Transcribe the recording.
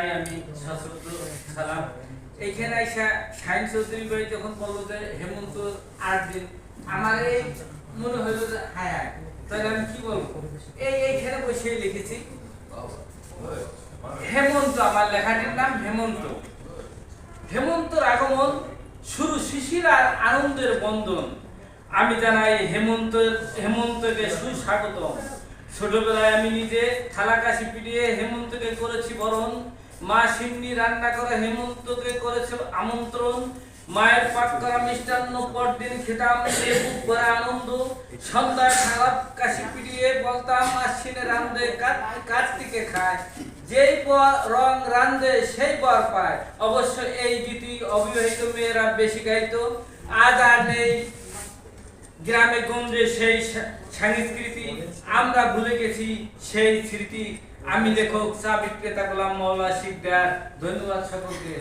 জানাই আমি সশস্ত্র সালাম। এইখানে আইসা শাহিন চৌধুরী ভাই যখন বললো যে হেমন্ত 8 দিন, আমার এই মনে হইল যে হ্যাঁ তাহলে আমি কি বলবো, এইখানে বসে লিখেছি হেমন্ত। আমার লেখাটির নাম হেমন্ত। হেমন্তর আগমন শুরু শিশির আর আনন্দের বন্ধন। আমি জানাই হেমন্তকে সুস্বাগতম। ছোটবেলায় আমি নিজে থালা কাশি পিটিয়ে হেমন্তকে করেছি বরণ। মা সিন্নি রান্না করে হেমন্তকে করেছে আমন্ত্রণ। মায়ের পাক করা মিষ্টান্ন পরদিন খেতাম বুক ভরা আনন্দ। সন্ধ্যায় থালা কাশি পিটিয়ে বলতাম আশ্বিনে রান্ধে কার্তিকে খায়। যেই রং রান্ধে সেই বর পায়। অবশ্য এই গীতি অবিবাহিত মেয়েরা বেশি গাইতো। আজ আর নেই গ্রামে গঞ্জে সেই সংস্কৃতি, আমরা ভুলে গেছি সেই স্মৃতি। আমি লেখক চা বিক্রেতা গোলাম মওলা শিকদার। ধন্যবাদ সকলকে।